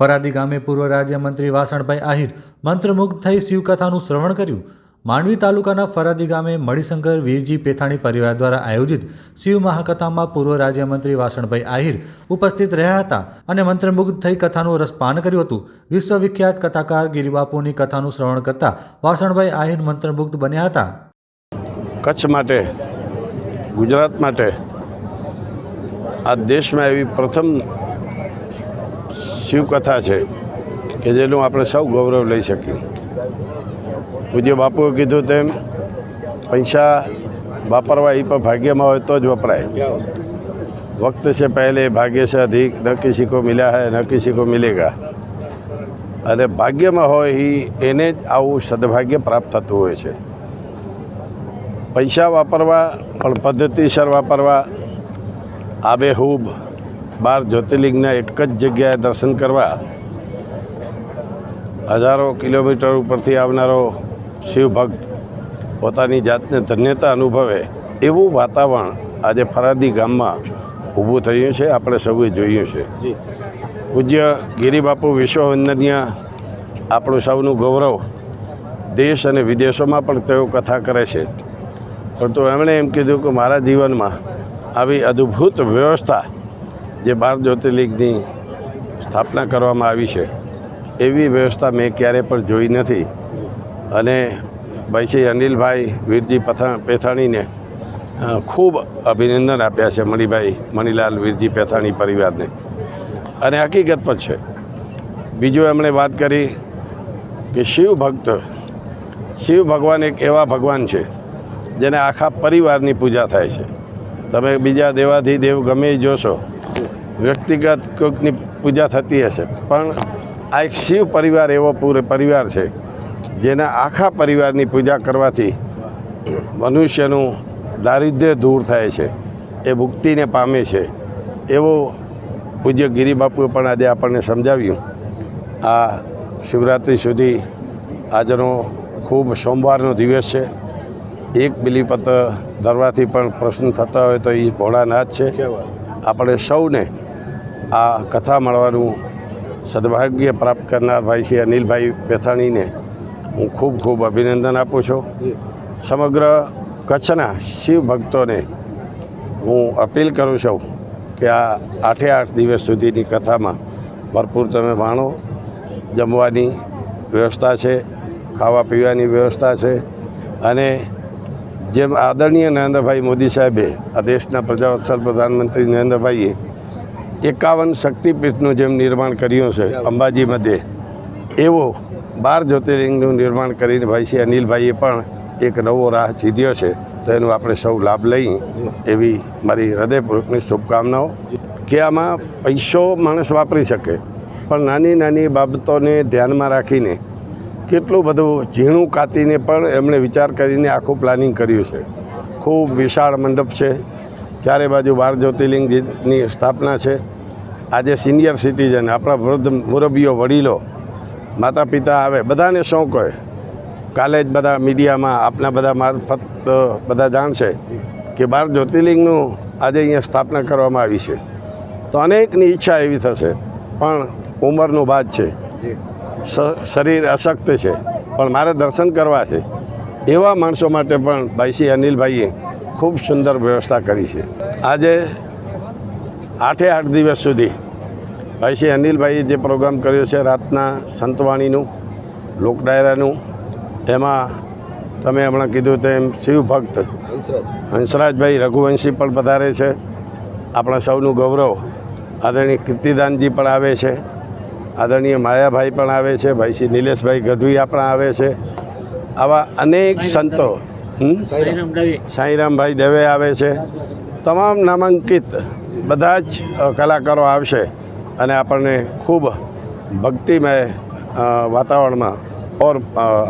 ફરાદી ગામે પૂર્વ રાજ્યમંત્રી વાસણભાઈ આહિર મંત્રમુગ્ધ થઈ શિવકથાનું શ્રવણ કર્યું। માંડવી તાલુકાના ફરાદી ગામે મણિશંકર વીરજી પેથાણી પરિવાર દ્વારા આયોજિત શિવ મહાકથામાં પૂર્વ રાજ્યમંત્રી વાસણભાઈ આહિર ઉપસ્થિત રહ્યા હતા અને મંત્રમુગ્ધ થઈ કથાનું રસપાન કર્યું હતું। વિશ્વવિખ્યાત કથાકાર ગિરિબાપુની કથાનું શ્રવણ કરતા વાસણભાઈ આહિર મંત્રમુગ્ધ બન્યા હતા। કચ્છ માટે, ગુજરાત માટે, આ દેશમાં એવી પ્રથમ શિવકથા છે કે જેનું આપણે સૌ ગૌરવ લઈ શકીએ। પૂજ્ય બાપુએ કીધું તેમ પૈસા વાપરવા એ પણ ભાગ્યમાં હોય તો જ વપરાય। વક્ત से पहले भाग्य से अधिक न किसी को मिला है न किसी को मिलेगा। અને ભાગ્યમાં હોય એને જ આવું સદભાગ્ય પ્રાપ્ત થતું હોય છે। પૈસા વાપરવા પણ પદ્ધતિસર વાપરવા, આબેહૂબ 12 જ્યોતિર્લિંગના એક જ જગ્યાએ દર્શન કરવા, હજારો કિલોમીટર ઉપરથી આવનારો શિવભક્ત પોતાની જાતને ધન્યતા અનુભવે એવું વાતાવરણ આજે ફરાદી ગામમાં ઊભું થયું છે। આપણે સૌએ જોયું છે। પૂજ્ય ગિરિબાપુ વિશ્વવંદનીય આપણું સૌનું ગૌરવ, દેશ અને વિદેશોમાં પણ તેઓ કથા કરે છે। પરંતુ એમણે એમ કીધું કે મારા જીવનમાં આવી અદ્ભુત વ્યવસ્થા જે 12 જ્યોતિર્લિંગની સ્થાપના કરવામાં આવી છે એવી વ્યવસ્થા મેં ક્યારે પણ જોઈ નથી। અને ભાઈ શ્રી અનિલભાઈ વીરજી પેથાણીને ખૂબ અભિનંદન આપ્યા છે, મણિલાલ વીરજી પેથાણી પરિવારને, અને હકીકત પણ છે। બીજું એમણે વાત કરી કે શિવ ભગવાન એક એવા ભગવાન છે જેને આખા પરિવારની પૂજા થાય છે। તમે બીજા દેવાધિદેવ ગમે એ જોશો, વ્યક્તિગત કોઈકની પૂજા થતી હશે, પણ આ એક શિવ પરિવાર એવો પૂરો પરિવાર છે જેના આખા પરિવારની પૂજા કરવાથી મનુષ્યનું દારિદ્ર્ય દૂર થાય છે, એ મુક્તિને પામે છે। એવો પૂજ્ય ગિરિબાપુએ પણ આજે આપણને સમજાવ્યું। આ શિવરાત્રિ સુધી આજનો ખૂબ સોમવારનો દિવસ છે। એક બિલીપત્ર ધરવાથી પણ પ્રશ્ન થતા હોય તો એ ભોળાનાથ છે। આપણે સૌને આ કથા મળવાનું સદભાગ્ય પ્રાપ્ત કરનાર ભાઈ શ્રી અનિલભાઈ પેથાણીને હું ખૂબ ખૂબ અભિનંદન આપું છું। સમગ્ર કચ્છના શિવ ભક્તોને હું અપીલ કરું છું કે આ 8 દિવસ સુધીની કથામાં ભરપૂર તમે માણો। જમવાની વ્યવસ્થા છે, ખાવા પીવાની વ્યવસ્થા છે, અને જેમ આદરણીય નરેન્દ્રભાઈ મોદી સાહેબે, આ દેશના પ્રજાવત્સલ પ્રધાનમંત્રી નરેન્દ્રભાઈએ 51 શક્તિપીઠનું જેમ નિર્માણ કર્યું છે અંબાજી મધ્યે, એવો 12 જ્યોતિર્લિંગનું નિર્માણ કરીને ભાઈ શ્રી અનિલભાઈએ પણ એક નવો રાહ ચીધ્યો છે। તો એનો આપણે સૌ લાભ લઈ એવી મારી હૃદયપૂર્વકની શુભકામનાઓ। કે આમાં પૈસો માણસ વાપરી શકે, પણ નાની નાની બાબતોને ધ્યાનમાં રાખીને કેટલું બધું ઝીણું કાતીને પણ એમણે વિચાર કરીને આખું પ્લાનિંગ કર્યું છે। ખૂબ વિશાળ મંડપ છે, ચારે બાજુ 12 જ્યોતિર્લિંગની સ્થાપના છે। આજે સિનિયર સિટીઝન, આપણા વૃદ્ધ મુરબ્બીઓ, વડીલો, માતા પિતા આવે, બધાને શોખ હોય। કાલે જ બધા મીડિયામાં આપના બધા મારફત બધા જાણશે કે 12 જ્યોતિર્લિંગનું આજે અહીંયા સ્થાપના કરવામાં આવી છે। તો અનેકની ઈચ્છા એવી થશે, પણ ઉંમરનું બાદ છે, શરીર અશક્ત છે, પણ મારે દર્શન કરવા છે, એવા માણસો માટે પણ ભાઈ શ્રી અનિલભાઈએ ખૂબ સુંદર વ્યવસ્થા કરી છે। આજે 8 દિવસ સુધી ભાઈ શ્રી અનિલભાઈએ જે પ્રોગ્રામ કર્યો છે રાતના સંતવાણીનું, લોકડાયરાનું, એમાં તમે હમણાં કીધું તેમ શિવભક્ત હંસરાજભાઈ રઘુવંશી પણ પધારે છે। આપણા સૌનું ગૌરવ આદરણીય કીર્તિદાનજી પણ આવે છે, આદરણીય માયાભાઈ પણ આવે છે, ભાઈ શ્રી નિલેશભાઈ ગઢવી આપણા આવે છે। આવા અનેક સંતો, સાંઈરામભાઈ દવે આવે છે। તમામ નામાંકિત બધા જ કલાકારો આવશે અને આપણને ખૂબ ભક્તિમય વાતાવરણમાં ઓર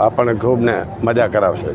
આપણને ખૂબને મજા કરાવશે।